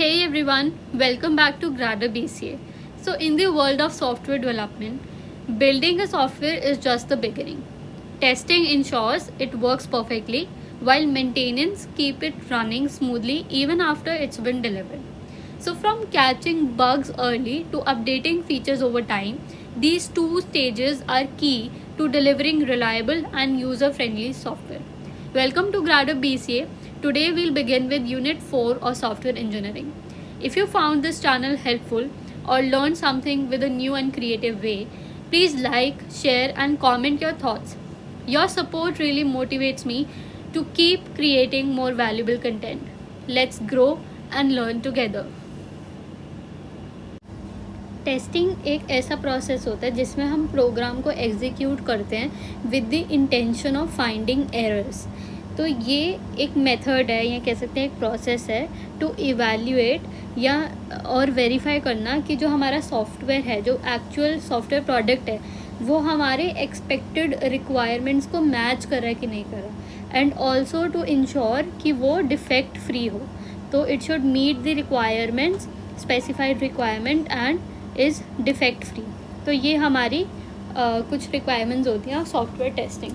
Hey everyone, welcome back to Grada BCA. So, in the world of software development, building a software is just the beginning. Testing ensures it works perfectly, while maintenance keep it running smoothly even after it's been delivered. So, from catching bugs early to updating features over time, these two stages are key to delivering reliable and user friendly software. Welcome to Grad BCA. Today we'll begin with Unit 4 or Software Engineering. If you found this channel helpful or learned something with a new and creative way, please like, share, and comment your thoughts. Your support really motivates me to keep creating more valuable content. Let's grow and learn together. Testing एक ऐसा process होता है जिसमें हम programme को execute करते हैं with the intention of finding errors. तो ये एक मेथड है या कह सकते हैं एक प्रोसेस है टू इवैल्यूएट या और वेरीफाई करना कि जो हमारा सॉफ्टवेयर है, जो एक्चुअल सॉफ्टवेयर प्रोडक्ट है, वो हमारे एक्सपेक्टेड रिक्वायरमेंट्स को मैच कर रहा है कि नहीं कर रहा, एंड ऑल्सो टू इंश्योर कि वो डिफेक्ट फ्री हो. तो it should meet the requirements, specified requirement and is defect free. तो ये हमारी कुछ रिक्वायरमेंट्स होती हैं software testing.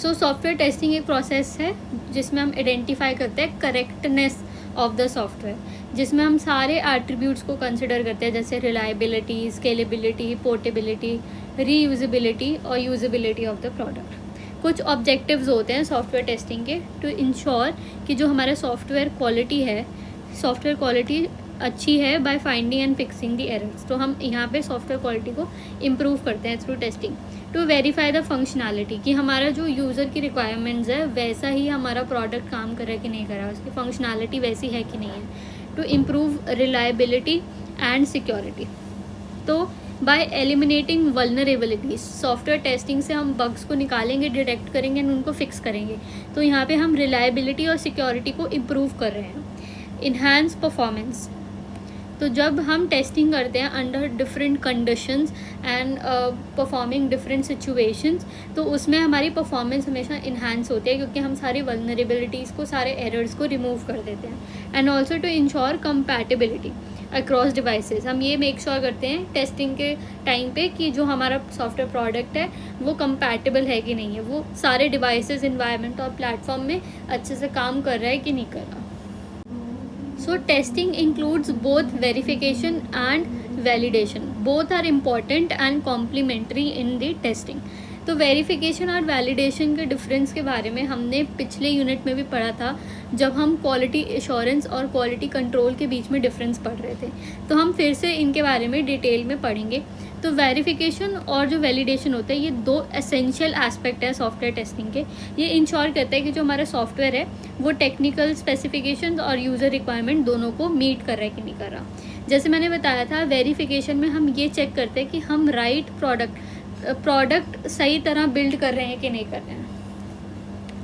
So software testing एक प्रोसेस है जिसमें हम आइडेंटिफाई करते हैं करेक्टनेस ऑफ द सॉफ्टवेयर, जिसमें हम सारे एट्रीब्यूट्स को कंसिडर करते हैं, जैसे रिलायबिलिटी, स्केलेबिलिटी, पोर्टेबिलिटी, रीयूजेबिलिटी और यूजेबिलिटी ऑफ द प्रोडक्ट. कुछ ऑब्जेक्टिव्स होते हैं सॉफ्टवेयर टेस्टिंग के टू इंश्योर कि जो हमारा सॉफ्टवेयर क्वालिटी है, सॉफ्टवेयर क्वालिटी अच्छी है by finding and fixing the errors. तो हम यहाँ पे सॉफ्टवेयर क्वालिटी को इम्प्रूव करते हैं through testing. To verify the functionality कि हमारा जो यूज़र की रिक्वायरमेंट्स है वैसा ही हमारा प्रोडक्ट काम कर रहा है कि नहीं कर रहा, उसकी फंक्शनैलिटी वैसी है कि नहीं है. To improve reliability and security. तो by eliminating vulnerabilities, software testing से हम बग्स को निकालेंगे, डिटेक्ट करेंगे एंड उनको फिक्स करेंगे. तो यहाँ पे हम रिलायबिलिटी और सिक्योरिटी को इम्प्रूव कर रहे हैं. इन्हांस परफॉर्मेंस, तो जब हम टेस्टिंग करते हैं under different conditions and performing different situations, तो उसमें हमारी परफॉर्मेंस हमेशा इन्हांस होती है क्योंकि हम सारी वल्नरेबिलिटीज़ को, सारे एरर्स को रिमूव कर देते हैं. And also to ensure compatibility across devices, हम ये मेक श्योर करते हैं टेस्टिंग के टाइम पे कि जो हमारा सॉफ्टवेयर प्रोडक्ट है वो कंपैटिबल है कि नहीं है, वो सारे डिवाइसेस, इन्वायरमेंट और प्लेटफॉर्म में अच्छे से काम कर रहा है कि नहीं कर रहा. So testing includes both verification and validation. Both are important and complementary in the testing. तो वेरिफिकेशन और वैलिडेशन के डिफरेंस के बारे में हमने पिछले यूनिट में भी पढ़ा था जब हम क्वालिटी एश्योरेंस और क्वालिटी कंट्रोल के बीच में डिफरेंस पढ़ रहे थे. तो हम फिर से इनके बारे में डिटेल में पढ़ेंगे. तो वेरिफिकेशन और जो वैलिडेशन होता है, ये दो एसेंशियल एस्पेक्ट है सॉफ्टवेयर टेस्टिंग के. ये इंश्योर करता है कि जो हमारा सॉफ्टवेयर है वो टेक्निकल स्पेसिफिकेशंस और यूज़र रिक्वायरमेंट दोनों को मीट कर रहा है कि नहीं कर रहा. जैसे मैंने बताया था, वेरिफिकेशन में हम ये चेक करते हैं कि हम राइट प्रोडक्ट सही तरह बिल्ड कर रहे हैं कि नहीं कर रहे हैं.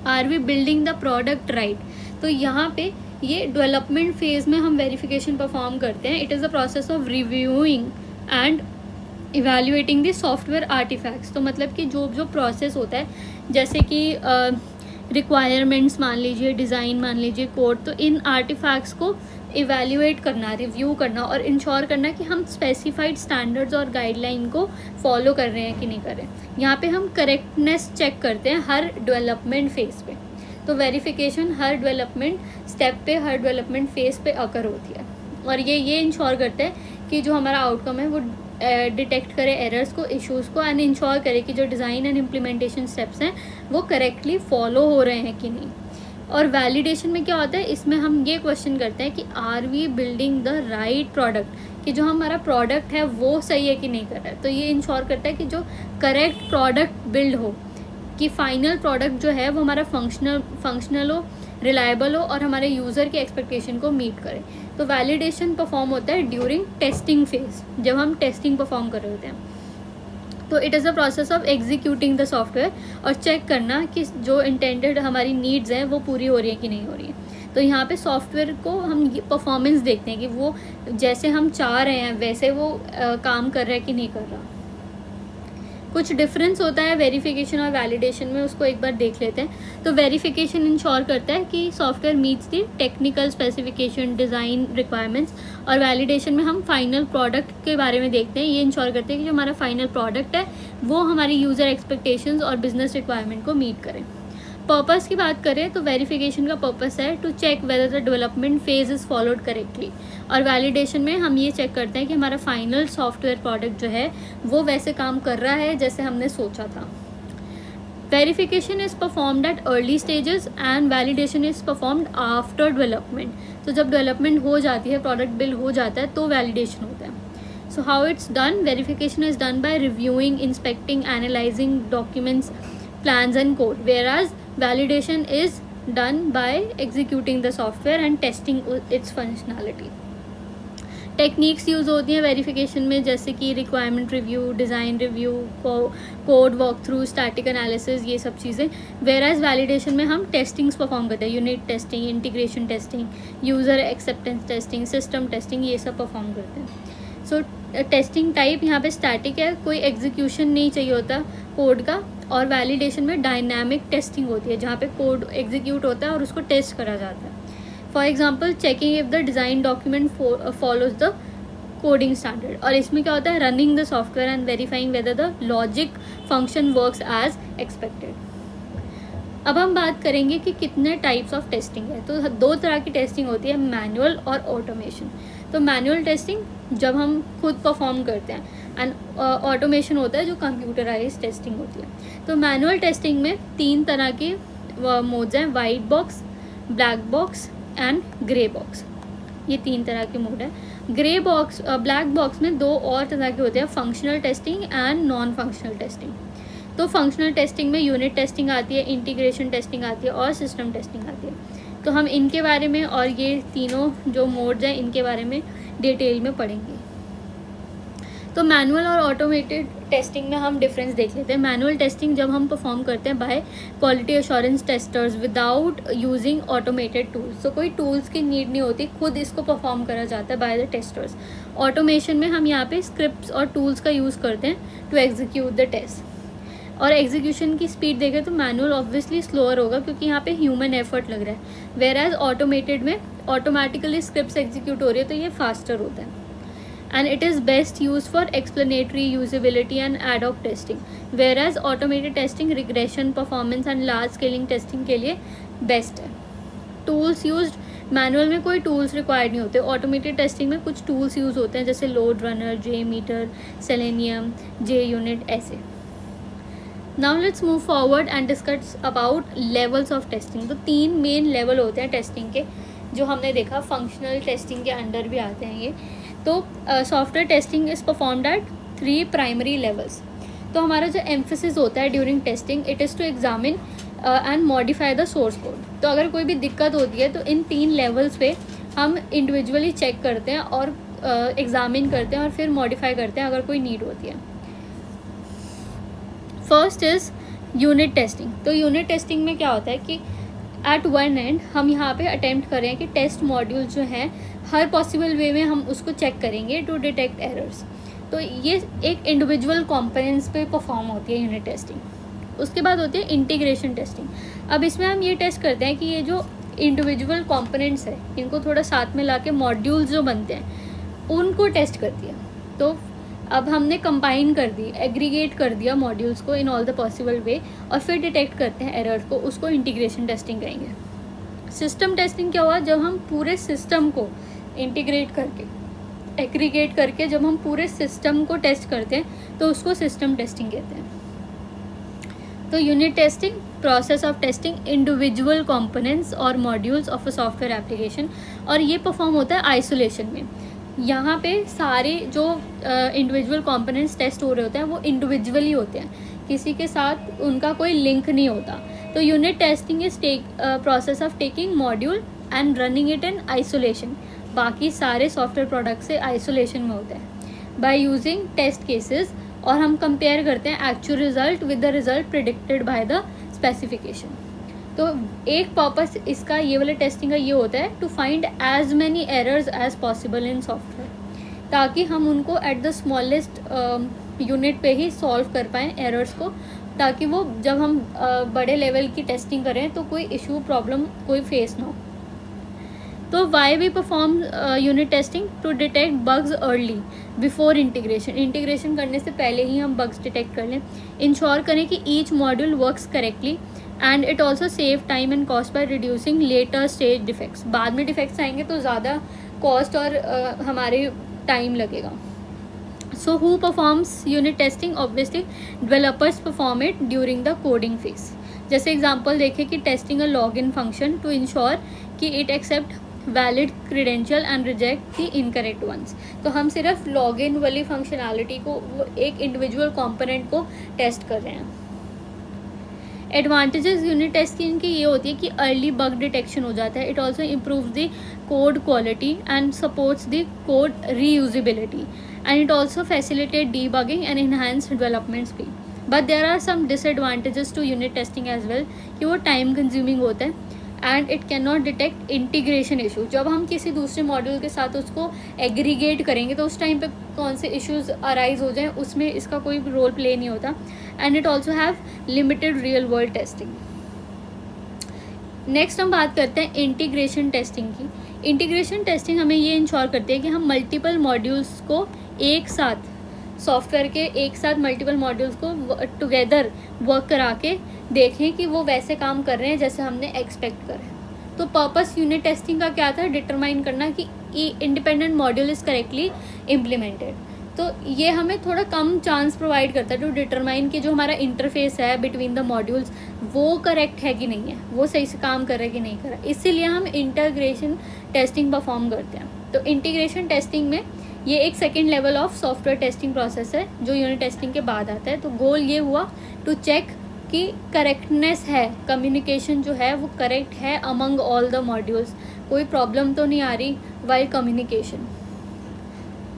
Are we building the product right. तो यहाँ पे ये डेवलपमेंट फेज में हम वेरिफिकेशन परफॉर्म करते हैं. It is the process of reviewing and evaluating the software artifacts. तो मतलब कि जो प्रोसेस होता है, जैसे कि रिक्वायरमेंट्स मान लीजिए, डिज़ाइन मान लीजिए, कोड, तो इन आर्टिफैक्ट्स को इवैल्यूएट करना, रिव्यू करना और इंश्योर करना कि हम स्पेसिफाइड स्टैंडर्ड्स और गाइडलाइन को फॉलो कर रहे हैं कि नहीं कर रहे हैं. यहाँ पे हम करेक्टनेस चेक करते हैं हर डेवलपमेंट फेज़ पे. तो वेरिफिकेशन हर डेवलपमेंट स्टेप पे, हर डेवलपमेंट फेज़ पे अकर होती है और ये इंश्योर करते हैं कि जो हमारा आउटकम है वो डिटेक्ट करे एरर्स को, इश्यूज़ को, एंड इंश्योर करे कि जो डिज़ाइन एंड इम्प्लीमेंटेशन स्टेप्स हैं वो करेक्टली फॉलो हो रहे हैं कि नहीं. और वैलिडेशन में क्या होता है, इसमें हम ये क्वेश्चन करते हैं कि are we building the right product, कि जो हमारा प्रोडक्ट है वो सही है कि नहीं कर रहा है. तो ये इंश्योर करता है कि जो करेक्ट प्रोडक्ट बिल्ड हो, कि फाइनल प्रोडक्ट जो है वो हमारा फंक्शनल हो, रिलायबल हो और हमारे यूज़र की एक्सपेक्टेशन को मीट करे. तो वैलिडेशन परफॉर्म होता है ड्यूरिंग टेस्टिंग फेज, जब हम टेस्टिंग परफॉर्म कर रहे होते हैं. तो it is the process of executing the software और चेक करना कि जो इंटेंडेड हमारी नीड्स हैं वो पूरी हो रही है कि नहीं हो रही है. तो यहाँ पे सॉफ्टवेयर को हम परफॉर्मेंस देखते हैं कि वो जैसे हम चाह रहे हैं वैसे वो काम कर रहा है कि नहीं कर रहा. कुछ डिफरेंस होता है वेरिफिकेशन और वैलिडेशन में, उसको एक बार देख लेते हैं। तो वेरिफिकेशन इंश्योर करता है कि सॉफ्टवेयर मीट्स दी टेक्निकल स्पेसिफिकेशन, डिज़ाइन रिक्वायरमेंट्स, और वैलिडेशन में हम फाइनल प्रोडक्ट के बारे में देखते हैं। ये इंश्योर करते हैं कि जो हमारा फाइनल प्रोडक्ट है वो हमारी यूज़र एक्सपेक्टेशंस और बिजनेस रिक्वायरमेंट को मीट करें। पर्पस की बात करें तो वेरिफिकेशन का पर्पस है to check whether the development phase is followed correctly, और वैलिडेशन में हम ये चेक करते हैं कि हमारा फाइनल सॉफ्टवेयर प्रोडक्ट जो है वो वैसे काम कर रहा है जैसे हमने सोचा था। Verification is performed at early stages and validation is performed after development. तो जब डेवलपमेंट हो जाती है, प्रोडक्ट बिल्ड हो जाता है, तो वैलिडेशन होता है। So how it's done, verification is done bye reviewing, inspecting, analysing documents, plans and code, whereas validation is done by executing the software and testing its functionality. Techniques use होती हैं verification में, जैसे कि requirement review, design review, code walk through, static analysis, ये सब चीज़ें। वेराज validation में हम टेस्टिंग्स परफॉर्म करते हैं, unit testing, integration testing, user acceptance testing, system testing, ये सब परफॉर्म करते हैं। सो टेस्टिंग टाइप यहाँ पे स्टैटिक है, कोई एग्जीक्यूशन नहीं चाहिए होता कोड का, और वैलिडेशन में डायनामिक टेस्टिंग होती है जहाँ पे कोड एग्जीक्यूट होता है और उसको टेस्ट करा जाता है। For example checking if the design document follows the coding standard, और इसमें क्या होता है, running the software and verifying whether the logic function works as expected. अब हम बात करेंगे कि कितने टाइप्स ऑफ टेस्टिंग है। तो दो तरह की टेस्टिंग होती है, मैनुअल और ऑटोमेशन। तो मैनुअल टेस्टिंग जब हम खुद परफॉर्म करते हैं, एंड ऑटोमेशन होता है जो कंप्यूटराइज टेस्टिंग होती है। तो मैनुअल टेस्टिंग में 3 तरह के मोड्स हैं, white box, black box and grey box. ये 3 तरह के मोड है। ब्लैक बॉक्स में 2 और तरह के होते हैं, functional testing and non functional testing. तो फंक्शनल टेस्टिंग में यूनिट टेस्टिंग आती है, इंटीग्रेशन टेस्टिंग आती है और सिस्टम टेस्टिंग आती है। तो हम इनके बारे में और ये तीनों जो मोड्स हैं इनके बारे में डिटेल में पढ़ेंगे। तो मैनुअल और ऑटोमेटेड टेस्टिंग में हम डिफरेंस देख लेते हैं। मैनुअल टेस्टिंग जब हम परफॉर्म करते हैं bye quality assurance testers without using automated tools. तो कोई टूल्स की नीड नहीं होती, खुद इसको परफॉर्म करा जाता है बाय द टेस्टर्स। ऑटोमेशन में हम यहाँ पे स्क्रिप्ट्स और टूल्स का यूज़ करते हैं टू एग्जीक्यूट द टेस्ट। और एग्जीक्यूशन की स्पीड देखें तो मैनुअल ऑब्वियसली स्लोअर होगा क्योंकि यहाँ पे ह्यूमन एफर्ट लग रहा है, वेयर एज ऑटोमेटेड में ऑटोमेटिकली स्क्रिप्ट्स एग्जीक्यूट हो रही है तो ये फास्टर होता है। And it is best use for explanatory, usability and ad hoc testing, whereas automated testing regression, performance and large scaling testing के लिए बेस्ट है। टूल्स यूज्ड, मैनुअल में कोई टूल्स रिक्वायर्ड नहीं होते, ऑटोमेटेड टेस्टिंग में कुछ टूल्स यूज़ होते हैं जैसे लोड रनर, जे मीटर, सेलेनियम, जे यूनिट, ऐसे। Now let's move forward and discuss about levels of testing. तो 3 मेन लेवल होते हैं टेस्टिंग के, जो हमने देखा फंक्शनल टेस्टिंग के अंडर भी आते हैं ये। तो software testing is performed at 3 primary levels. तो हमारा जो एम्फेसिस होता है during testing, it is to examine and modify the source code. तो अगर कोई भी दिक्कत होती है तो इन 3 लेवल्स पे हम इंडिविजुअली चेक करते हैं और एग्जामिन करते हैं और फिर मॉडिफाई करते हैं अगर कोई नीड होती है। First is unit testing. तो यूनिट टेस्टिंग में क्या होता है कि एट वन एंड हम यहाँ पे अटेम्प्ट करें कि टेस्ट मॉड्यूल जो हैं हर पॉसिबल वे में हम उसको चेक करेंगे टू डिटेक्ट एरर्स। तो ये एक इंडिविजुअल कंपोनेंट्स पे परफॉर्म होती है यूनिट टेस्टिंग। उसके बाद होती है इंटीग्रेशन टेस्टिंग। अब इसमें हम ये टेस्ट करते हैं कि ये जो इंडिविजुअल कंपोनेंट्स है इनको थोड़ा साथ में ला के मॉड्यूल्स जो बनते हैं उनको टेस्ट करती है। तो अब हमने कंबाइन कर दी, एग्रीगेट कर दिया मॉड्यूल्स को in all the possible way और फिर डिटेक्ट करते हैं एरर्स को, उसको इंटीग्रेशन टेस्टिंग कहेंगे। सिस्टम टेस्टिंग क्या हुआ, जब हम पूरे सिस्टम को इंटीग्रेट करके, एग्रीगेट करके जब हम पूरे सिस्टम को टेस्ट करते हैं तो उसको सिस्टम टेस्टिंग कहते हैं। तो unit testing, process of testing individual components और modules of a software application, और ये परफॉर्म होता है आइसोलेशन में। यहाँ पे सारे जो इंडिविजुअल कंपोनेंट्स टेस्ट हो रहे होते हैं वो इंडिविजुअली होते हैं, किसी के साथ उनका कोई लिंक नहीं होता। तो unit testing is process of taking module and running it in isolation. बाकी सारे सॉफ्टवेयर प्रोडक्ट से आइसोलेशन में होता है बाय यूजिंग टेस्ट केसेस, और हम कंपेयर करते हैं actual result with the result predicted by the specification. तो एक पर्पस इसका ये वाला टेस्टिंग का ये होता है to find as many errors as possible in software, ताकि हम उनको एट द स्मॉलेस्ट यूनिट पे ही सॉल्व कर पाएँ एरर्स को, ताकि वो जब हम बड़े लेवल की टेस्टिंग करें तो कोई इशू प्रॉब्लम कोई फेस ना हो। तो why we perform unit testing? To detect bugs early before integration. Integration करने से पहले ही हम बग्स डिटेक्ट कर लें। इंश्योर करें कि each module works correctly, and it also save time and cost by reducing later stage defects. बाद में डिफेक्ट्स आएंगे तो ज़्यादा कॉस्ट और हमारे टाइम लगेगा। So who performs unit testing? Obviously developers perform it during the coding phase. जैसे example देखें कि testing a login function to ensure कि it accept valid credential and reject the incorrect ones. तो हम सिर्फ लॉगिन वाली functionality को, एक इंडिविजुअल कंपोनेंट को टेस्ट कर रहे हैं। एडवांटेजेस यूनिट टेस्टिंग की ये होती है कि अर्ली बग डिटेक्शन हो जाता है। It also improves the code quality and supports the code reusability, and it also facilitate debugging and enhance development speed. But there are some disadvantages to unit testing as well, कि वो time consuming होता है and it cannot detect integration issue. जब हम किसी दूसरे module के साथ उसको एग्रीगेट करेंगे तो उस टाइम पे कौन से इश्यूज अराइज हो जाएं उसमें इसका कोई रोल प्ले नहीं होता। And it also have limited real world testing. Next हम बात करते हैं इंटीग्रेशन टेस्टिंग की। इंटीग्रेशन टेस्टिंग हमें ये इंश्योर करती है कि हम मल्टीपल मॉड्यूल्स को एक साथ, सॉफ्टवेयर के एक साथ मल्टीपल मॉड्यूल्स को टुगेदर वर्क करा के देखें कि वो वैसे काम कर रहे हैं जैसे हमने एक्सपेक्ट करा। तो पर्पस यूनिट टेस्टिंग का क्या था? डिटरमाइन करना कि independent module is correctly implemented. तो ये हमें थोड़ा कम चांस प्रोवाइड करता है टू डिटरमाइन कि जो हमारा इंटरफेस है बिटवीन द मॉड्यूल्स वो करेक्ट है कि नहीं है, वो सही से काम कर रहा है कि नहीं कर रहा। इसीलिए हम इंटीग्रेशन टेस्टिंग परफॉर्म करते हैं। तो इंटीग्रेशन टेस्टिंग में ये एक second level of software testing process है जो यूनिट टेस्टिंग के बाद आता है। तो गोल ये हुआ टू चेक कि करेक्टनेस है, कम्युनिकेशन जो है वो करेक्ट है अमंग ऑल द मॉड्यूल्स, कोई प्रॉब्लम तो नहीं आ रही वाइल कम्युनिकेशन।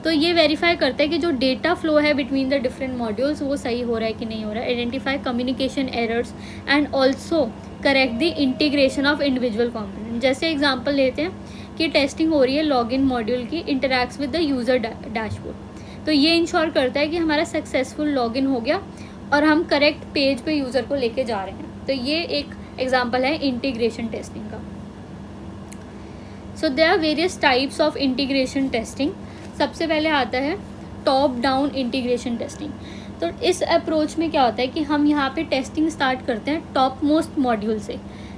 तो ये वेरीफाई करता है कि जो डेटा फ्लो है बिटवीन द डिफरेंट मॉड्यूल्स वो सही हो रहा है कि नहीं हो रहा है। Identify communication errors and also correct the integration of individual component. जैसे एग्जांपल लेते हैं कि टेस्टिंग हो रही है लॉगिन मॉड्यूल की, interacts with the user dashboard. तो ये इंश्योर करता है कि हमारा सक्सेसफुल लॉगिन हो गया और हम करेक्ट पेज पे यूज़र को लेके जा रहे हैं। तो ये एक एग्जांपल है इंटीग्रेशन टेस्टिंग का। So there are various types of integration testing. सबसे पहले आता है टॉप डाउन इंटीग्रेशन टेस्टिंग। तो इस अप्रोच में क्या होता है कि हम यहाँ पे टेस्टिंग स्टार्ट करते हैं टॉप मोस्ट मॉड्यूल से,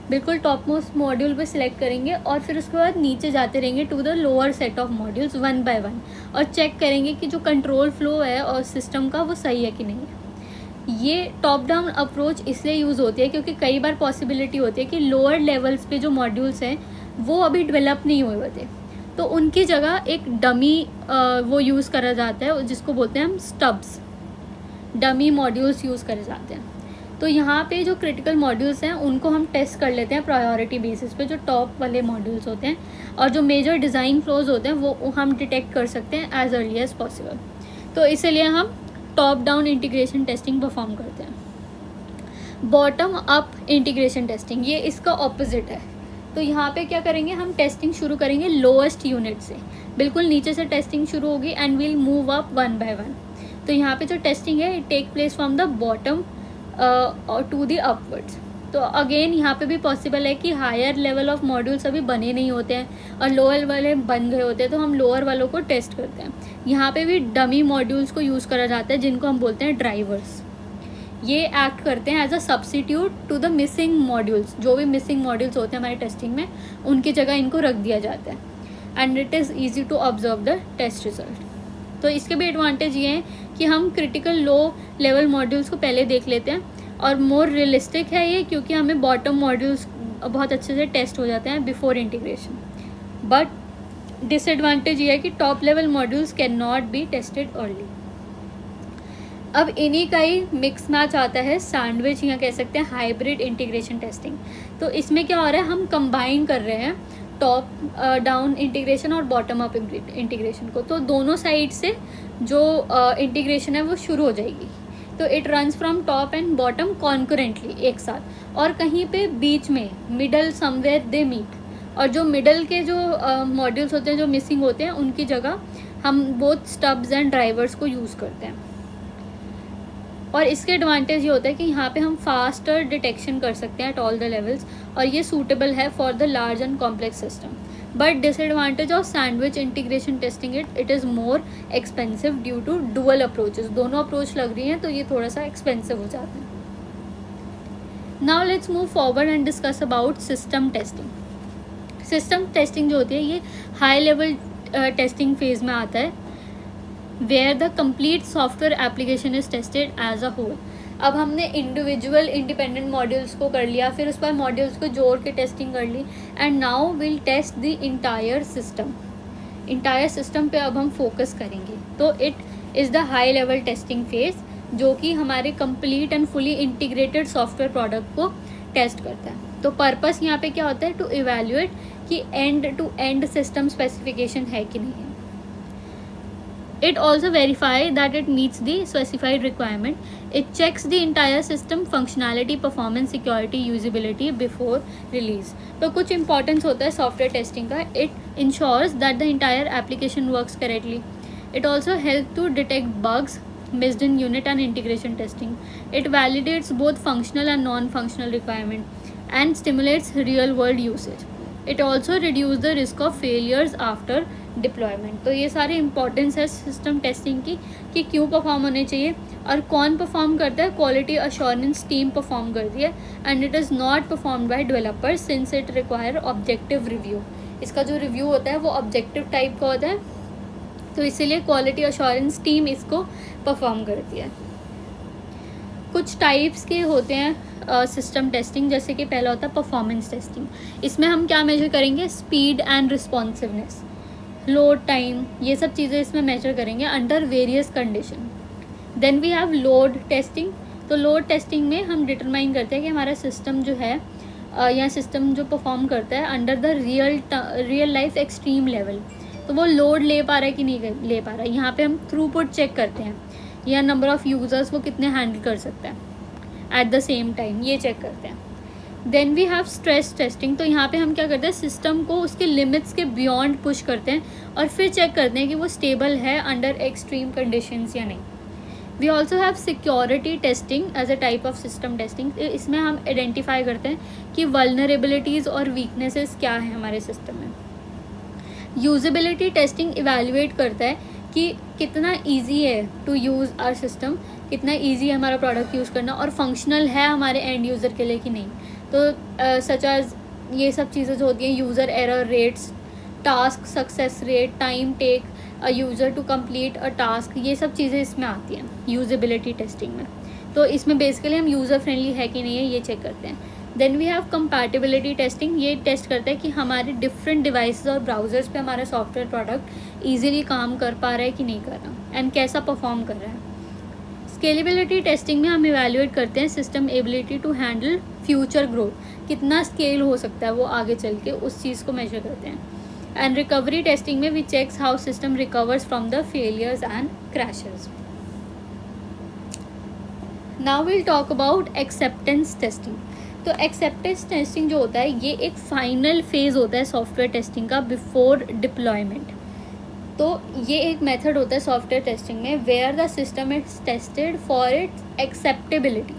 बिल्कुल टॉप मोस्ट मॉड्यूल पे सिलेक्ट करेंगे और फिर उसके बाद नीचे जाते रहेंगे to the lower set of modules one by one, और चेक करेंगे कि जो कंट्रोल फ्लो है और सिस्टम का वो सही है कि नहीं है। ये टॉप डाउन अप्रोच इसलिए यूज़ होती है क्योंकि कई बार पॉसिबिलिटी होती है कि लोअर लेवल्स पे जो मॉड्यूल्स हैं वो अभी डेवलप नहीं हुए होते, तो उनकी जगह एक डमी वो यूज़ करा जाता है जिसको बोलते हैं हम स्टब्स, डमी मॉड्यूल्स यूज़ करे जाते हैं। तो यहाँ पे जो क्रिटिकल मॉड्यूल्स हैं उनको हम टेस्ट कर लेते हैं प्रायोरिटी बेसिस पे, जो टॉप वाले मॉड्यूल्स होते हैं, और जो मेजर डिज़ाइन फ्लोज होते हैं वो हम डिटेक्ट कर सकते हैं एज अर्ली एज पॉसिबल। तो इसलिए हम top down integration testing perform करते हैं। बॉटम अप इंटीग्रेशन टेस्टिंग ये इसका ऑपोजिट है। तो यहाँ पे क्या करेंगे, हम टेस्टिंग शुरू करेंगे लोएस्ट यूनिट से, बिल्कुल नीचे से टेस्टिंग शुरू होगी and will move up one by one. तो यहाँ पे जो टेस्टिंग है it take place from the bottom to the upwards. तो अगेन यहाँ पे भी पॉसिबल है कि हायर लेवल ऑफ मॉड्यूल्स अभी बने नहीं होते हैं और लोअर वाले बन गए होते हैं, तो हम लोअर वालों को टेस्ट करते हैं। यहाँ पे भी डमी मॉड्यूल्स को यूज़ करा जाता है जिनको हम बोलते हैं ड्राइवर्स। ये एक्ट करते हैं as a substitute to the missing modules. जो भी मिसिंग मॉड्यूल्स होते हैं हमारे टेस्टिंग में उनकी जगह इनको रख दिया जाता है and it is easy to observe the test result. तो इसके भी एडवांटेज ये हैं कि हम क्रिटिकल लो लेवल मॉड्यूल्स को पहले देख लेते हैं और मोर रियलिस्टिक है ये, क्योंकि हमें बॉटम मॉड्यूल्स बहुत अच्छे से टेस्ट हो जाते हैं बिफोर इंटीग्रेशन। बट डिसएडवांटेज ये है कि top level modules can not be tested early. अब इन्हीं का ही मिक्स मैच आता है सैंडविच या कह सकते हैं हाइब्रिड इंटीग्रेशन टेस्टिंग। तो इसमें क्या हो रहा है, हम कंबाइन कर रहे हैं टॉप डाउन इंटीग्रेशन और बॉटम अप इंटीग्रेशन को। तो दोनों साइड से जो इंटीग्रेशन है वो शुरू हो जाएगी। तो it runs from top and bottom concurrently एक साथ, और कहीं पे बीच में मिडल समवेयर दे मीट, और जो मिडल के जो मॉड्यूल्स होते हैं जो मिसिंग होते हैं उनकी जगह हम बोथ स्टब्स एंड ड्राइवर्स को यूज़ करते हैं। और इसके एडवांटेज ये होता है कि यहाँ पे हम फास्टर डिटेक्शन कर सकते हैं एट ऑल द लेवल्स, और ये सूटेबल है for the large and complex system. But disadvantage of sandwich integration testing it is more expensive due to dual approaches. दोनों अप्रोच लग रही हैं तो ये थोड़ा सा एक्सपेंसिव हो जाते हैं. Now let's move forward and discuss about system testing. System testing जो होती है ये हाई लेवल टेस्टिंग फेज में आता है, where the complete software application is tested as a whole. अब हमने इंडिविजुअल इंडिपेंडेंट मॉड्यूल्स को कर लिया, फिर उस पर मॉड्यूल्स को जोड़ के टेस्टिंग कर ली, and now will test the entire system. Entire system पे अब हम फोकस करेंगे. तो it is the high level testing phase जो कि हमारे complete and fully integrated software product को टेस्ट करता है. तो पर्पस यहाँ पे क्या होता है, टू इवेल्युएट कि end to end system specification है कि नहीं है. It also verify that it meets the specified requirement. It checks the entire system functionality, performance, security, usability before release. तो कुछ importance होता है सॉफ्टवेयर टेस्टिंग का. It ensures that the entire application works correctly. It also helps to detect bugs missed in unit and integration testing. It validates both functional and non-functional requirement and stimulates real world usage. It also reduces the risk of failures after deployment. तो ये सारे importance है system testing की कि क्यों perform होने चाहिए और कौन परफॉर्म करता है. क्वालिटी अश्योरेंस टीम परफॉर्म करती है, and it is not perform by developers since it require objective review. इसका जो रिव्यू होता है वो ऑब्जेक्टिव टाइप का होता है, तो इसीलिए क्वालिटी अश्योरेंस टीम इसको परफॉर्म करती है. कुछ टाइप्स के होते हैं सिस्टम टेस्टिंग, जैसे कि पहला होता है परफॉर्मेंस टेस्टिंग. इसमें हम क्या मेजर करेंगे, speed and responsiveness, load time, ये सब चीज़ें इसमें मेजर करेंगे under various condition. Then we have load testing. तो लोड टेस्टिंग में हम डिटरमाइन करते हैं कि हमारा सिस्टम जो है या सिस्टम जो परफॉर्म करता है under the real life extreme level, तो वो लोड ले पा रहा है कि नहीं ले पा रहा है. यहाँ पे हम थ्रूपुट चेक करते हैं या नंबर ऑफ़ यूज़र्स वो कितने हैंडल कर सकता है एट द सेम टाइम, ये चेक करते हैं. Then we have stress testing. तो यहाँ पे हम क्या करते हैं, सिस्टम को उसके लिमिट्स के बियॉन्ड पुश करते हैं और फिर चेक करते हैं कि वो स्टेबल है अंडर एक्सट्रीम कंडीशंस या नहीं. We also have security testing as a type of system testing. इसमें हम आइडेंटिफाई करते हैं कि वल्नरेबिलिटीज़ और वीकनेसेस क्या है हमारे सिस्टम में. यूजेबिलिटी टेस्टिंग इवेल्युएट करता है कि कितना ईजी है टू यूज़ आवर सिस्टम, कितना ईजी है हमारा प्रोडक्ट यूज़ करना, और फंक्शनल है हमारे एंड यूज़र के लिए कि नहीं. तो सच एज ये सब चीज़ें जो होती हैं, user error rates, task success rate, time take a user to complete a task, ये सब चीज़ें इसमें आती हैं यूजेबिलिटी टेस्टिंग में. तो इसमें बेसिकली हम यूज़र फ्रेंडली है कि नहीं है ये चेक करते हैं. Then we have compatibility testing. ये टेस्ट करता है कि हमारे डिफरेंट डिवाइसेस और ब्राउज़र्स पे हमारा सॉफ्टवेयर प्रोडक्ट ईजिली काम कर पा रहा है कि नहीं कर रहा, एंड कैसा परफॉर्म कर रहा है. स्केलेबिलिटी टेस्टिंग में हम इवैल्यूएट करते हैं system ability to handle future growth, कितना स्केल हो सकता है वो आगे चल के, उस चीज़ को मेजर करते हैं. एंड रिकवरी टेस्टिंग में we checks how system recovers from the failures and crashes. Now will talk about acceptance testing. तो एक्सेप्टेंस टेस्टिंग जो होता है ये एक फाइनल फेज़ होता है सॉफ्टवेयर टेस्टिंग का बिफोर डिप्लॉयमेंट. तो ये एक मेथड होता है सॉफ्टवेयर टेस्टिंग में where the system is tested for its acceptability.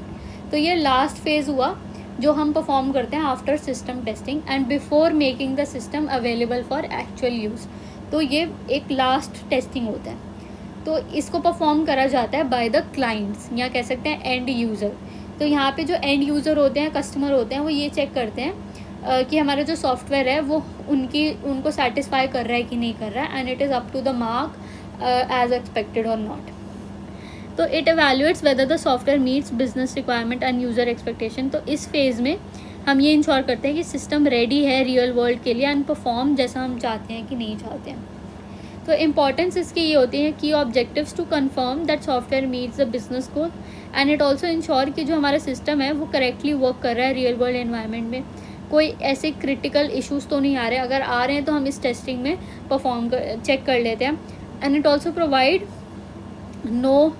तो ये लास्ट फेज़ हुआ जो हम परफॉर्म करते हैं after system testing and before making the system available for actual use. तो ये एक लास्ट टेस्टिंग होता है. तो इसको परफॉर्म करा जाता है बाय द क्लाइंट्स, या कह सकते हैं एंड यूज़र. तो यहाँ पे जो एंड यूज़र होते हैं, कस्टमर होते हैं, वो ये चेक करते हैं कि हमारा जो सॉफ्टवेयर है वो उनको सेटिस्फाई कर रहा है कि नहीं कर रहा है, and it is up to the mark as expected और नॉट. तो it evaluates whether the software meets business requirement and user expectation. तो इस फेज़ में हम ये इंश्योर करते हैं कि सिस्टम रेडी है रियल वर्ल्ड के लिए एंड परफॉर्म जैसा हम चाहते हैं कि नहीं चाहते हैं. तो इम्पॉर्टेंस इसकी ये होती है कि objectives to confirm that software meets the business goal, and it also ensure कि जो हमारा सिस्टम है वो करेक्टली वर्क कर रहा है रियल वर्ल्ड एनवायरनमेंट में. कोई ऐसे क्रिटिकल इश्यूज़ तो नहीं आ रहे, अगर आ रहे हैं तो हम इस टेस्टिंग में चेक कर लेते हैं. And it also provide no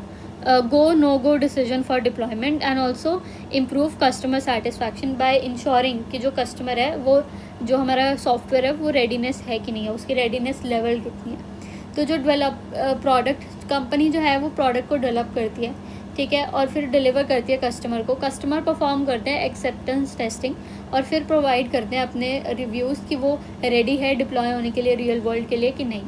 go decision for deployment and also improve customer satisfaction by ensuring कि जो कस्टमर है वो जो हमारा सॉफ्टवेयर है वो रेडीनेस है कि नहीं है, उसकी रेडीनेस लेवल कितनी है. तो जो प्रोडक्ट कंपनी जो है वो प्रोडक्ट को डेवलप करती है, ठीक है, और फिर डिलीवर करती है कस्टमर को। कस्टमर परफॉर्म करते हैं एक्सेप्टेंस टेस्टिंग और फिर प्रोवाइड करते हैं अपने रिव्यूज़ कि वो रेडी है डिप्लॉय होने के लिए रियल वर्ल्ड के लिए कि नहीं।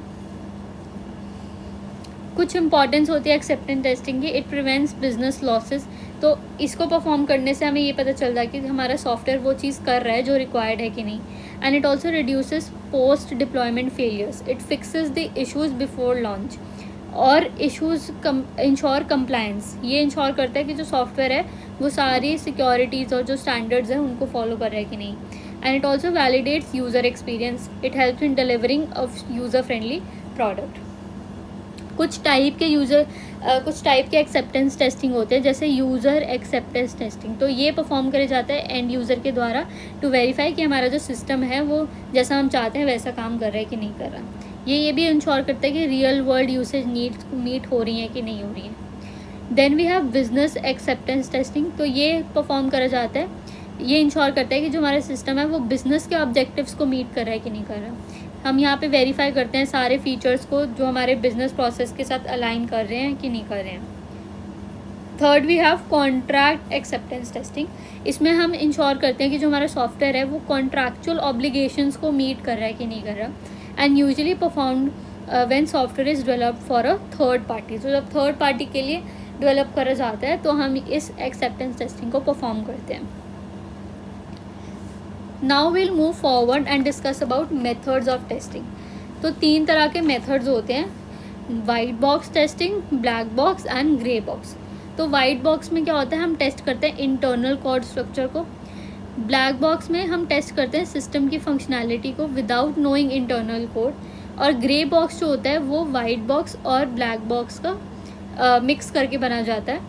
कुछ इंपॉर्टेंस होती है एक्सेप्टेंस टेस्टिंग की। It prevents business losses. तो इसको परफॉर्म करने से हमें ये पता चलता है कि हमारा सॉफ्टवेयर वो चीज़ कर रहा है जो रिक्वायर्ड है कि नहीं। And it also reduces post deployment failures. It fixes the issues before launch और इशूज़ इंश्योर कंप्लायंस। ये इंश्योर करता है कि जो सॉफ्टवेयर है वो सारी सिक्योरिटीज़ और जो स्टैंडर्ड्स हैं उनको फॉलो कर रहा है कि नहीं। And it also validates user experience. It helps in delivering a user friendly product. कुछ टाइप के एक्सेप्टेंस टेस्टिंग होते हैं, जैसे यूज़र एक्सेप्टेंस टेस्टिंग। तो ये परफॉर्म करे जाता है एंड यूज़र के द्वारा टू वेरीफाई कि हमारा जो सिस्टम है वो जैसा हम चाहते हैं वैसा काम कर रहा है कि नहीं कर रहा। ये भी इंश्योर करता है कि real world usage needs meet हो रही हैं कि नहीं हो रही हैं। Then we have business acceptance testing. तो ये परफॉर्म करा जाता है, ये इंश्योर करता है कि जो हमारा सिस्टम है वो बिज़नेस के ऑब्जेक्टिव्स को मीट कर रहा है कि नहीं कर रहा। हम यहाँ पे वेरीफाई करते हैं सारे फीचर्स को जो हमारे बिजनेस प्रोसेस के साथ अलाइन कर रहे हैं कि नहीं कर रहे हैं। Third we have contract acceptance testing. इसमें हम इंश्योर करते हैं कि जो हमारा सॉफ्टवेयर है वो कॉन्ट्रैक्चुअल ऑब्लिगेशंस को मीट कर रहा है कि नहीं कर रहा। And usually performed when software is developed for a third party. तो जब थर्ड पार्टी के लिए डेवलप करा जाता है तो हम इस एक्सेप्टेंस टेस्टिंग को परफॉर्म करते हैं। Now will move forward and discuss about methods of testing. तो 3 तरह के मेथड्स होते हैं, white box testing, black box and grey box. तो वाइट बॉक्स में क्या होता है, हम टेस्ट करते हैं इंटरनल कोड स्ट्रक्चर को। ब्लैक बॉक्स में हम टेस्ट करते हैं सिस्टम की फंक्शनैलिटी को विदाउट नोइंग इंटरनल कोड। और ग्रे बॉक्स जो होता है वो वाइट बॉक्स और ब्लैक बॉक्स का मिक्स करके बना जाता है,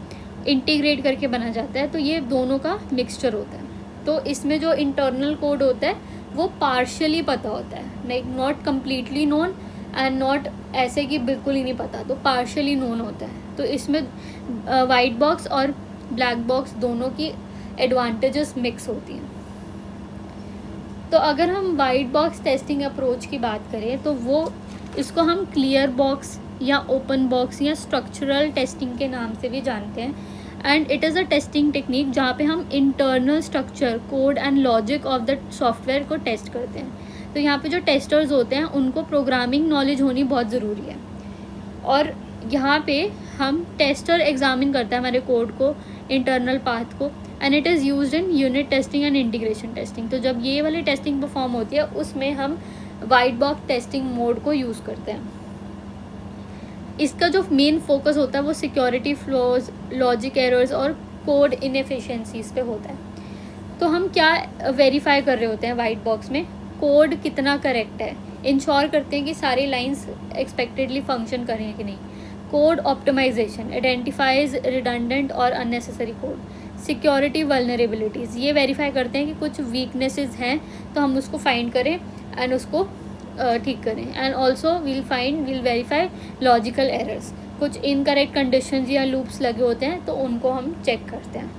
इंटीग्रेट करके बना जाता है। तो ये दोनों का मिक्सचर होता है। तो इसमें जो इंटरनल कोड होता है वो पार्शियली पता होता है, like not completely known and not ऐसे कि बिल्कुल ही नहीं पता, तो पार्शियली नोन होता है। तो इसमें वाइट बॉक्स और ब्लैक बॉक्स दोनों की एडवांटेजेस मिक्स होती हैं। तो अगर हम वाइट बॉक्स टेस्टिंग अप्रोच की बात करें तो वो इसको हम क्लियर बॉक्स या ओपन बॉक्स या स्ट्रक्चरल टेस्टिंग के नाम से भी जानते हैं। And it is a testing technique जहाँ पे हम internal structure, code and logic of the software को टेस्ट करते हैं। तो यहाँ पे जो टेस्टर्स होते हैं उनको प्रोग्रामिंग नॉलेज होनी बहुत ज़रूरी है। और यहाँ पे हम टेस्टर एग्जामिन करता है हमारे कोड को, इंटरनल पाथ को। And it is used in unit testing and integration testing. तो जब ये वाली टेस्टिंग परफॉर्म होती है उसमें हम वाइट बॉक्स टेस्टिंग मोड को यूज़ करते हैं। इसका जो मेन फोकस होता है वो सिक्योरिटी फ्लॉज, लॉजिक एरर्स और कोड इनएफिशिएंसीज पे होता है। तो हम क्या वेरीफाई कर रहे होते हैं वाइट बॉक्स में, कोड कितना करेक्ट है, इंश्योर करते हैं कि सारी लाइंस एक्सपेक्टेडली फंक्शन करें कि नहीं। कोड ऑप्टिमाइजेशन, आइडेंटिफाइज रिडंडेंट और अननेसेसरी कोड। सिक्योरिटी वल्नरेबिलिटीज़, ये वेरीफाई करते हैं कि कुछ वीकनेसेस हैं तो हम उसको फाइंड करें एंड उसको ठीक करें। And also will verify logical errors, कुछ इनकरेक्ट कंडीशंस या लूप्स लगे होते हैं तो उनको हम चेक करते हैं।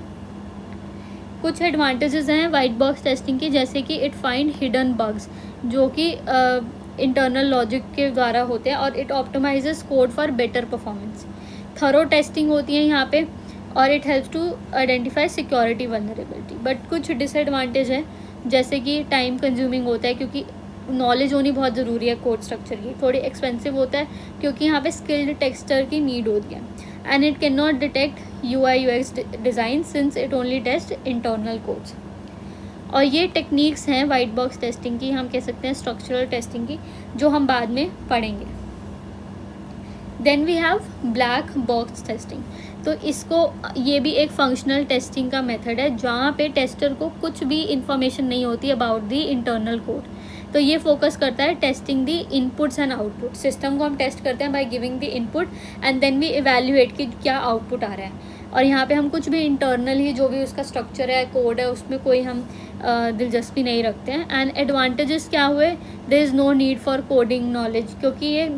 कुछ एडवांटेजेस हैं वाइट बॉक्स टेस्टिंग की, जैसे कि इट फाइंड हिडन बग्स जो कि इंटरनल लॉजिक के द्वारा होते हैं। और it optimises code for better performance. Thorough testing होती है यहाँ पे और it helps to identify security vulnerability. But कुछ डिसएडवांटेज है, जैसे कि टाइम कंज्यूमिंग होता है क्योंकि नॉलेज होनी बहुत ज़रूरी है कोड स्ट्रक्चर की। थोड़ी एक्सपेंसिव होता है क्योंकि यहाँ पे स्किल्ड टेस्टर की नीड होती है। And it can not detect UI/UX design since it only test internal codes. और ये टेक्निक्स हैं वाइट बॉक्स टेस्टिंग की, हम कह सकते हैं स्ट्रक्चरल टेस्टिंग की, जो हम बाद में पढ़ेंगे। Then we have black box testing. तो ये भी एक फंक्शनल टेस्टिंग का मेथड है जहाँ पे टेस्टर को कुछ भी इंफॉर्मेशन नहीं होती अबाउट द इंटरनल कोड। तो ये फोकस करता है testing the inputs and output. System को हम टेस्ट करते हैं by giving the input and then we evaluate कि क्या आउटपुट आ रहा है। और यहाँ पे हम कुछ भी इंटरनल ही जो भी उसका स्ट्रक्चर है, कोड है, उसमें कोई हम दिलचस्पी नहीं रखते हैं। एंड एडवांटेजेस क्या हुए, there is no need for coding knowledge, क्योंकि ये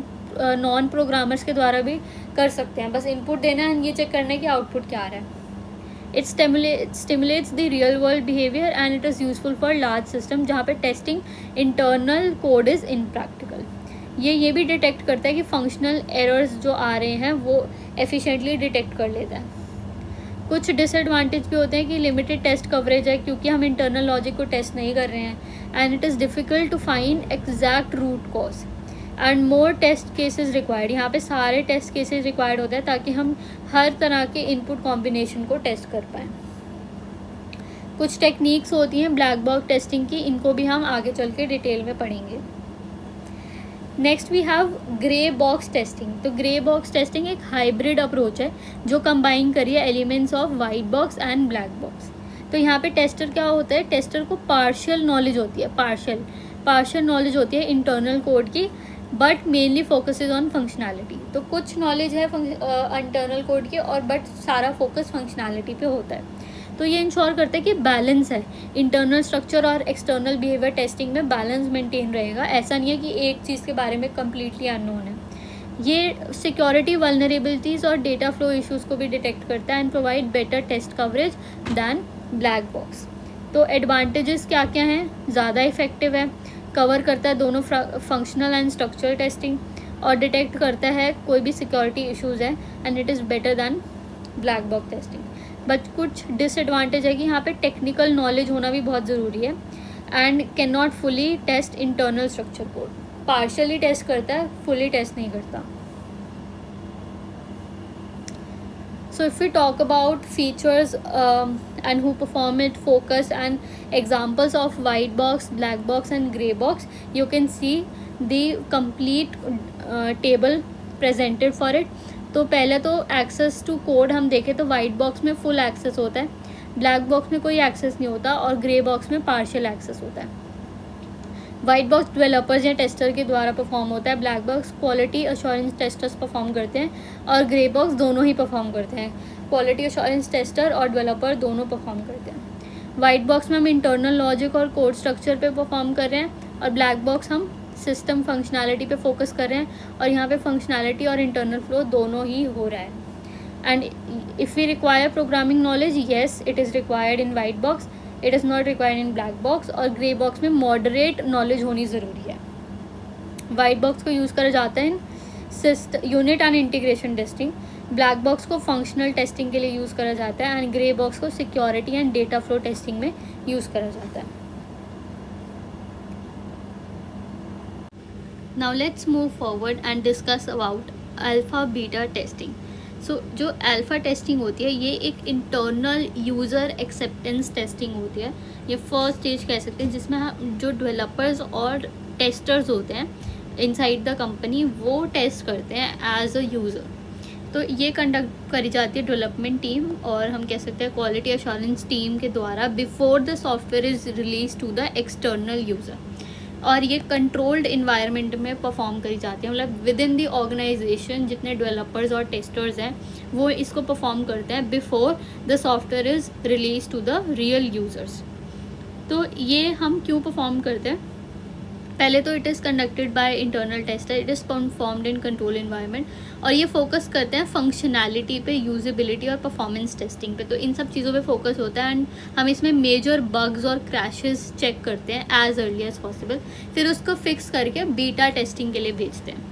नॉन प्रोग्रामर्स के द्वारा भी कर सकते हैं। बस इनपुट देना है, ये चेक करना है कि आउटपुट क्या आ रहा है। It stimulates the real world behaviour and it is useful for large system जहाँ पे टेस्टिंग इंटरनल कोड इज़ इनप्रैक्टिकल। ये भी डिटेक्ट करता है कि फंक्शनल एरर्स जो आ रहे हैं वो एफिशिएंटली डिटेक्ट कर लेता है। कुछ डिसएडवांटेज भी होते हैं कि लिमिटेड टेस्ट कवरेज है क्योंकि हम इंटरनल लॉजिक को टेस्ट नहीं कर रहे हैं, and it is difficult to find exact root cause and more test cases required. यहाँ पे सारे टेस्ट केसेस रिक्वायर्ड होते हैं ताकि हम हर तरह के इनपुट कॉम्बिनेशन को टेस्ट कर पाएँ। कुछ टेक्निक्स होती हैं ब्लैक बॉक्स टेस्टिंग की, इनको भी हम आगे चल के डिटेल में पढ़ेंगे। Next we have grey box testing. तो ग्रे बॉक्स टेस्टिंग एक हाइब्रिड अप्रोच है जो कंबाइन करिए elements of white box and black box. तो यहाँ पे टेस्टर क्या होता है, टेस्टर को पार्शियल नॉलेज होती है, पार्शियल नॉलेज होती है इंटरनल कोड की, but mainly focuses on functionality. तो कुछ नॉलेज है इंटरनल कोड की और बट सारा फोकस फंक्शनैलिटी पे होता है। तो ये इंश्योर करता है कि बैलेंस है, इंटरनल स्ट्रक्चर और एक्सटर्नल बिहेवियर टेस्टिंग में बैलेंस मेंटेन रहेगा। ऐसा नहीं है कि एक चीज़ के बारे में कम्प्लीटली अननोन है। ये सिक्योरिटी वल्नरेबिलिटीज़ और डेटा फ्लो इश्यूज़ को भी डिटेक्ट करता है and provide better test coverage than black box. तो एडवांटेजेस क्या क्या हैं, ज़्यादा इफेक्टिव है, कवर करता है दोनों फंक्शनल एंड स्ट्रक्चरल टेस्टिंग और डिटेक्ट करता है कोई भी सिक्योरिटी इश्यूज़ है, and it is better than black box testing. But कुछ डिसएडवांटेज है कि यहाँ पे टेक्निकल नॉलेज होना भी बहुत ज़रूरी है and can not fully test internal structure code. Partially test करता है, फुली टेस्ट नहीं करता। So if we talk about features and who perform it, focus and examples of white box, black box and gray box, you can see the complete table presented for it. तो पहले तो access to code हम देखें तो white box में full access होता है, black box में कोई एक्सेस नहीं होता और ग्रे बॉक्स में पार्शियल एक्सेस होता है। वाइट बॉक्स डेवलपर्स या टेस्टर के द्वारा परफॉर्म होता है, black box quality assurance testers perform करते हैं और ग्रे बॉक्स दोनों ही परफॉर्म करते हैं, क्वालिटी अश्योरेंस टेस्टर और डेवलपर दोनों परफॉर्म करते हैं। वाइट बॉक्स में हम इंटरनल लॉजिक और कोड स्ट्रक्चर पे परफॉर्म कर रहे हैं और ब्लैक बॉक्स हम सिस्टम फंक्शनैलिटी पे फोकस कर रहे हैं और यहाँ पे फंक्शनैलिटी और इंटरनल फ्लो दोनों ही हो रहा है। And if we require programming knowledge, yes it is required in white box, it is not required in black box. और ग्रे बॉक्स में मॉडरेट नॉलेज होनी ज़रूरी है। वाइट बॉक्स को यूज़ करा जाता है in unit and integration testing, black box को फंक्शनल टेस्टिंग के लिए यूज़ करा जाता है एंड ग्रे बॉक्स को security and data flow testing में यूज़ करा जाता है। Now let's move forward and discuss about alpha beta testing. So जो alpha testing होती है ये एक internal user acceptance testing होती है। ये फर्स्ट स्टेज कह सकते हैं जिसमें हम जो डेवलपर्स और टेस्टर्स होते हैं इनसाइड द कंपनी वो टेस्ट करते हैं एज अ यूज़र। तो ये कंडक्ट करी जाती है डेवलपमेंट टीम और हम कह सकते हैं क्वालिटी अश्योरेंस टीम के द्वारा before the software is release to the external user. और ये कंट्रोल्ड इन्वायरमेंट में परफॉर्म करी जाती है, मतलब विद इन दी ऑर्गेनाइजेशन जितने डेवलपर्स और टेस्टर्स हैं वो इसको परफॉर्म करते हैं before the software is release to the real users. तो ये हम क्यों परफॉर्म करते हैं, पहले तो it is conducted by internal tester, it is performed in control environment और ये फोकस करते हैं फंक्शनैलिटी पे, यूजेबिलिटी और परफॉर्मेंस टेस्टिंग पे। तो इन सब चीज़ों पे फोकस होता है एंड हम इसमें मेजर बग्स और क्रैशेस चेक करते हैं एज अर्ली एज पॉसिबल, फिर उसको फिक्स करके बीटा टेस्टिंग के लिए भेजते हैं।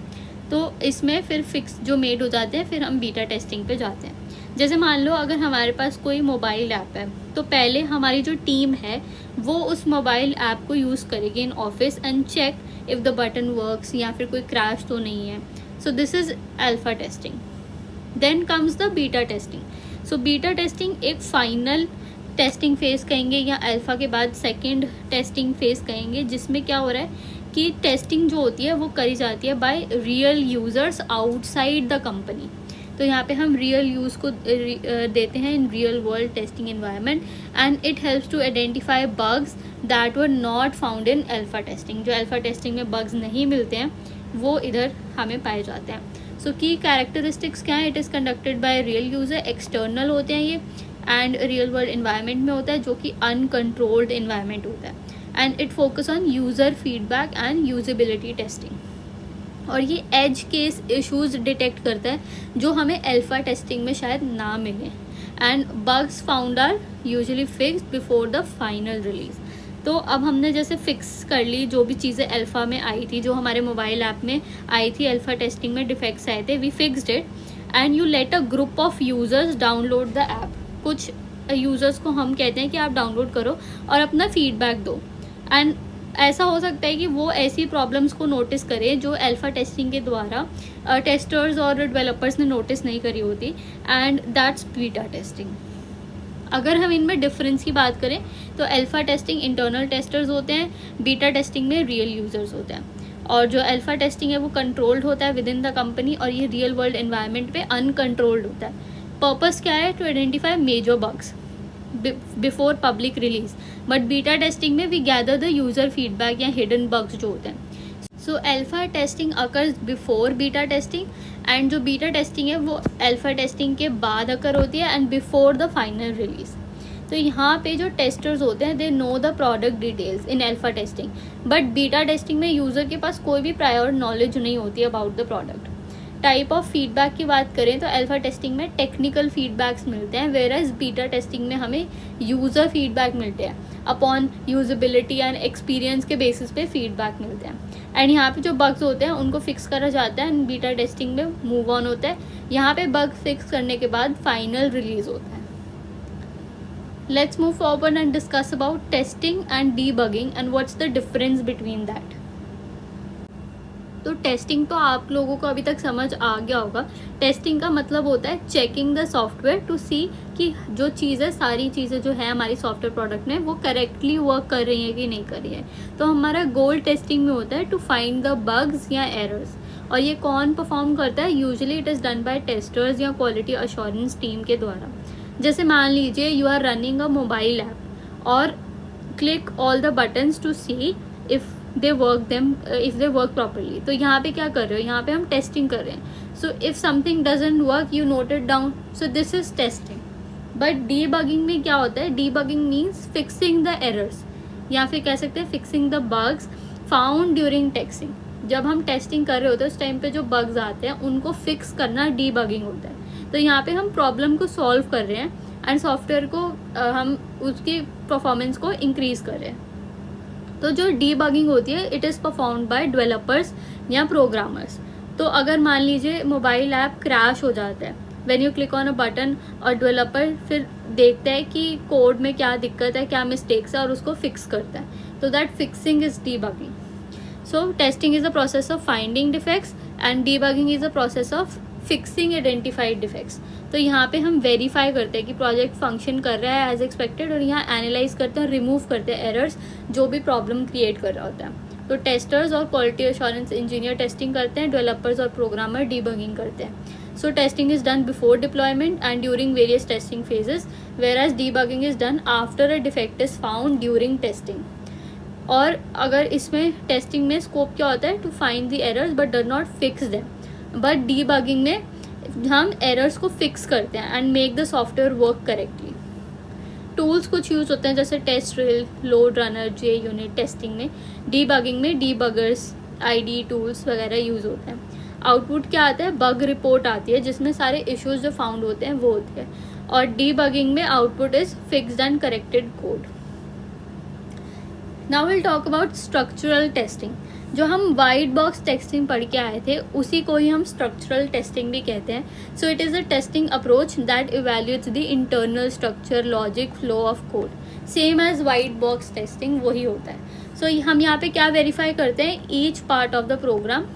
तो इसमें फिर फिक्स जो मेड हो जाते हैं फिर हम बीटा टेस्टिंग पे जाते हैं। जैसे मान लो अगर हमारे पास कोई मोबाइल ऐप है तो पहले हमारी जो टीम है वो उस मोबाइल ऐप को यूज़ करेगी in office and check if the button works या फिर कोई क्रैश तो नहीं है। So this is alpha testing. Then comes the beta testing. So beta testing एक फाइनल टेस्टिंग फेज़ कहेंगे या अल्फा के बाद सेकेंड टेस्टिंग फेज़ कहेंगे, जिसमें क्या हो रहा है कि टेस्टिंग जो होती है वो करी जाती है by real users outside the company. तो यहाँ पे हम रियल यूज़ को देते हैं in real world testing environment and it helps to identify bugs that were not found in alpha testing. जो अल्फा टेस्टिंग में बग्स नहीं मिलते हैं वो इधर हमें पाए जाते हैं। सो की कैरेक्टरिस्टिक्स क्या है, it is conducted by real user, external होते हैं ये एंड रियल वर्ल्ड इन्वायरमेंट में होता है जो कि अनकंट्रोल्ड इन्वायरमेंट होता है and it focus on user feedback and usability testing. और ये एज केस इश्यूज डिटेक्ट करता है जो हमें अल्फा टेस्टिंग में शायद ना मिले and bugs found are usually fixed before the final release. तो अब हमने जैसे फिक्स कर ली जो भी चीज़ें अल्फा में आई थी, जो हमारे मोबाइल ऐप में आई थी अल्फा टेस्टिंग में डिफेक्ट्स आए थे, we fixed it and you let a group of users download the app. कुछ यूज़र्स को हम कहते हैं कि आप डाउनलोड करो और अपना फीडबैक दो। एंड ऐसा हो सकता है कि वो ऐसी प्रॉब्लम्स को नोटिस करें जो अल्फ़ा टेस्टिंग के द्वारा टेस्टर्स और डेवलपर्स ने नोटिस नहीं करी होती, एंड दैट्स बीटा टेस्टिंग। अगर हम इनमें डिफरेंस की बात करें तो अल्फ़ा टेस्टिंग इंटरनल टेस्टर्स होते हैं, बीटा टेस्टिंग में रियल यूज़र्स होते हैं। और जो अल्फ़ा टेस्टिंग है वो कंट्रोल्ड होता है विद इन द कंपनी, और ये रियल वर्ल्ड एनवायरनमेंट पे अनकंट्रोल्ड होता है। पर्पस क्या है? To identify major bugs before public release. But beta testing में we gather the user feedback या हिडन बग्स जो होते हैं। So alpha testing occurs before beta testing, and जो बीटा टेस्टिंग है वो अल्फ़ा टेस्टिंग के बाद अकर होती है and before the final release. तो यहाँ पे जो टेस्टर्स होते हैं they know the product details in alpha testing, but beta testing में यूज़र के पास कोई भी प्रायर नॉलेज नहीं होती about the product. Type of feedback की बात करें तो अल्फ़ा टेस्टिंग में टेक्निकल फीडबैक्स मिलते हैं, वेयरएज बीटा टेस्टिंग में हमें यूज़र फीडबैक मिलते हैं। अपॉन यूजेबिलिटी एंड एक्सपीरियंस के बेसिस पे फीडबैक मिलते हैं, एंड यहाँ पे जो बग्स होते हैं उनको फिक्स करा जाता है एंड बीटा टेस्टिंग में मूव ऑन होता है। यहाँ पे बग फिक्स करने के बाद फाइनल रिलीज होता है। Let's move forward and discuss about testing and debugging and what's the difference between that. तो टेस्टिंग तो आप लोगों को अभी तक समझ आ गया होगा। टेस्टिंग का मतलब होता है चेकिंग द सॉफ्टवेयर टू सी कि जो चीज़ें, सारी चीज़ें जो है हमारी सॉफ्टवेयर प्रोडक्ट में वो करेक्टली वर्क कर रही है कि नहीं कर रही है। तो हमारा गोल टेस्टिंग में होता है टू फाइंड द बग्स या एरर्स। और ये कौन परफॉर्म करता है? Usually it is done by testers या क्वालिटी अश्योरेंस टीम के द्वारा। जैसे मान लीजिए you are running a mobile app और click all the buttons to see if they work properly. तो यहाँ पे क्या कर रहे हो? यहाँ पे हम टेस्टिंग कर रहे हैं। So if something doesn't work you note it down, so this is testing. But debugging में क्या होता है? Debugging means fixing the errors, या फिर कह सकते हैं fixing the bugs found during testing. जब हम टेस्टिंग कर रहे होते हैं उस टाइम पे जो बग्स आते हैं उनको फिक्स करना डीबगिंग होता है। तो यहाँ पे हम प्रॉब्लम को सॉल्व कर रहे हैं एंड सॉफ्टवेयर को हम उसकी परफॉर्मेंस को इंक्रीज कर रहे हैं। तो जो डीबगिंग होती है it is performed by developers या प्रोग्रामर्स। तो अगर मान लीजिए मोबाइल ऐप क्रैश हो जाता है when you click on a button, और डेवलपर फिर देखता है कि कोड में क्या दिक्कत है, क्या मिस्टेक्स है, और उसको फिक्स करता है, तो that fixing is debugging. So testing is the process of finding defects and debugging is the process of fixing identified defects. तो यहाँ पे हम वेरीफाई करते हैं कि प्रोजेक्ट फंक्शन कर रहा है एज एक्सपेक्टेड, और यहाँ एनालाइज करते हैं और रिमूव करते हैं एरर्स जो भी प्रॉब्लम क्रिएट कर रहा होता है। तो टेस्टर्स और क्वालिटी एश्योरेंस इंजीनियर टेस्टिंग करते हैं, डेवलपर्स और प्रोग्रामर डीबगिंग करते हैं। So testing is done before deployment and during various testing phases, whereas debugging is done after a defect is found during testing. और अगर इसमें टेस्टिंग में स्कोप क्या होता है? To find the errors but does not fix them. But debugging में हम errors को फिक्स करते हैं and make the software work correctly. Tools कुछ यूज़ होते हैं जैसे टेस्ट रिल, लोड रनर, जे यूनिट। टेस्टिंग में, डीबगिंग में डीबगर्स, आईडी टूल्स वगैरह यूज़ होते हैं। आउटपुट क्या आता है? बग रिपोर्ट आती है जिसमें सारे इश्यूज जो फाउंड होते हैं वो होते हैं, और डीबगिंग में output is fixed and corrected code. Now will talk about structural testing. जो हम वाइट बॉक्स टेस्टिंग पढ़ के आए थे उसी को ही हम स्ट्रक्चरल टेस्टिंग भी कहते हैं। So it is a testing approach that evaluates the internal structure, logic, flow of code, same as white box testing वही होता है। सो हम यहाँ पे क्या वेरीफाई करते हैं? Each part of the program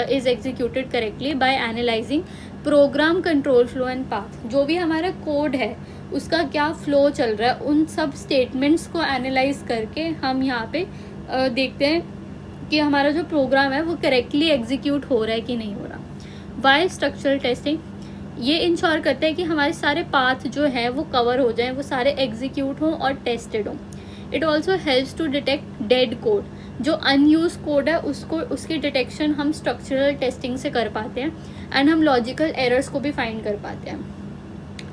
is executed correctly by analysing program control flow and path. जो भी हमारा कोड है उसका क्या फ्लो चल रहा है, उन सब स्टेटमेंट्स को एनालाइज करके हम यहाँ पे देखते हैं कि हमारा जो प्रोग्राम है वो करेक्टली एग्जीक्यूट हो रहा है कि नहीं हो रहा। वाई स्ट्रक्चरल टेस्टिंग ये इंश्योर करता है कि हमारे सारे पाथ जो है वो कवर हो जाएं, वो सारे एग्जीक्यूट हों और टेस्टेड हों। It also helps to detect dead code. जो अनयूज कोड है उसको, उसकी डिटेक्शन हम स्ट्रक्चरल टेस्टिंग से कर पाते हैं एंड हम लॉजिकल एरर्स को भी फाइंड कर पाते हैं।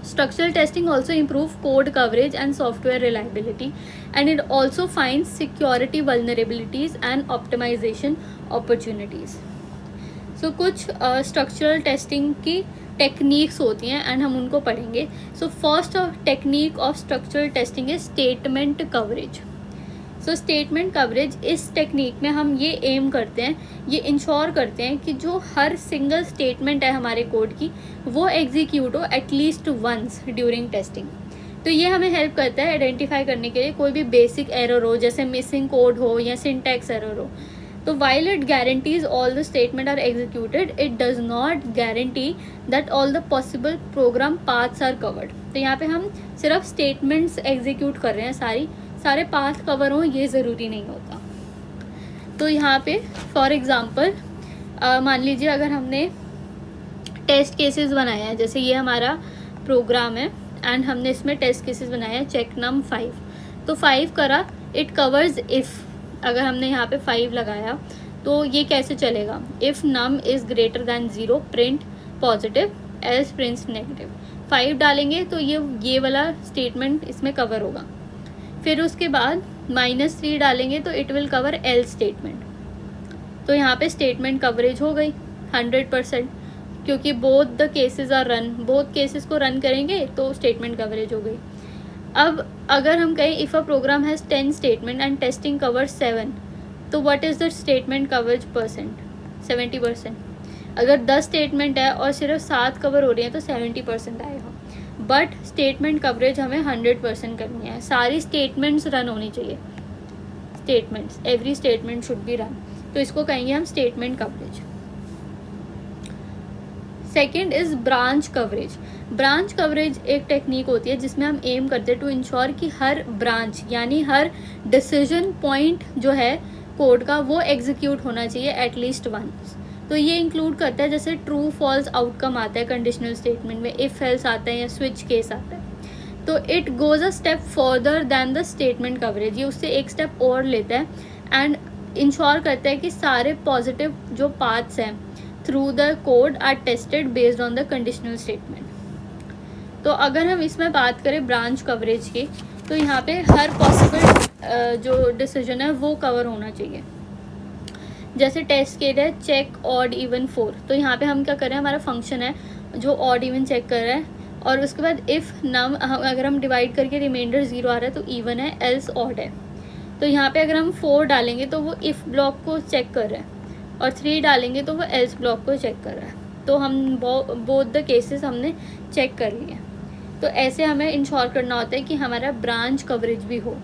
Structural testing also improve code coverage and software reliability, and it also finds security vulnerabilities and optimization opportunities. So कुछ structural testing की techniques होती हैं and हम उनको पढ़ेंगे. So first technique of structural testing is statement coverage. So statement coverage, इस technique में हम ये एम करते हैं, ये इंश्योर करते हैं कि जो हर सिंगल स्टेटमेंट है हमारे कोड की वो एग्जीक्यूट हो एटलीस्ट वंस ड्यूरिंग टेस्टिंग। तो ये हमें हेल्प करता है आइडेंटिफाई करने के लिए कोई भी बेसिक एरर हो, जैसे मिसिंग कोड हो या सिंटैक्स एरर हो। तो while it guarantees all the statement are executed, it does not guarantee that all the possible program paths are covered। तो यहाँ पे हम सिर्फ स्टेटमेंट्स एग्जीक्यूट कर रहे हैं, सारे पाथ कवर हों ये ज़रूरी नहीं होता। तो यहाँ पे फॉर एग्ज़ाम्पल मान लीजिए अगर हमने टेस्ट केसेस बनाया है, जैसे ये हमारा प्रोग्राम है एंड हमने इसमें टेस्ट केसेस बनाया है चेक नम 5। तो 5 करा, इट कवर्स इफ़, अगर हमने यहाँ पे 5 लगाया तो ये कैसे चलेगा, if num is greater than 0 print positive else prints negative. 5 डालेंगे तो ये वाला स्टेटमेंट इसमें कवर होगा। फिर उसके बाद -3 डालेंगे तो it will cover else statement. तो यहाँ पे स्टेटमेंट कवरेज हो गई 100%, क्योंकि both the cases are run, both cases को रन करेंगे तो स्टेटमेंट कवरेज हो गई। अब अगर हम कहें if a program has 10 statement and testing covers 7, तो what is the statement coverage percent, 70%। अगर 10 स्टेटमेंट है और सिर्फ 7 कवर हो रही है तो 70% आएगा। बट स्टेटमेंट कवरेज हमें 100% करनी है, सारी स्टेटमेंट्स रन होनी चाहिए, statements, every statement should be run. तो इसको कहेंगे हम statement coverage. Second is branch coverage. Branch coverage एक टेक्निक होती है जिसमें हम एम करते हैं टू इंश्योर कि हर ब्रांच यानी हर डिसीजन पॉइंट जो है कोड का वो एग्जीक्यूट होना चाहिए एटलीस्ट वंस। तो ये इंक्लूड करता है जैसे ट्रू फॉल्स आउटकम आता है कंडीशनल स्टेटमेंट में, इफ एल्स आता है या स्विच केस आता है। तो it goes a step further than the statement coverage, ये उससे एक स्टेप और लेता है एंड इंश्योर करता है कि सारे पॉजिटिव जो पाथ्स हैं through the code are tested based on the conditional statement. तो अगर हम इसमें बात करें ब्रांच कवरेज की, तो यहाँ पे हर पॉसिबल जो डिसीजन है वो कवर होना चाहिए। जैसे टेस्ट केस है चेक ऑड इवन 4, तो यहाँ पे हम क्या कर रहे हैं, हमारा फंक्शन है जो ऑड इवन चेक कर रहा है, और उसके बाद इफ़ नम अगर हम डिवाइड करके रिमाइंडर 0 आ रहा है तो इवन है एल्स ऑड है। तो यहाँ पे अगर हम 4 डालेंगे तो वो इफ़ ब्लॉक को चेक कर रहा है, और 3 डालेंगे तो वो एल्स ब्लॉक को चेक कर रहा है। तो हम बोथ द केसेस हमने चेक कर लिए। तो ऐसे हमें इंश्योर करना होता है कि हमारा ब्रांच कवरेज भी हो।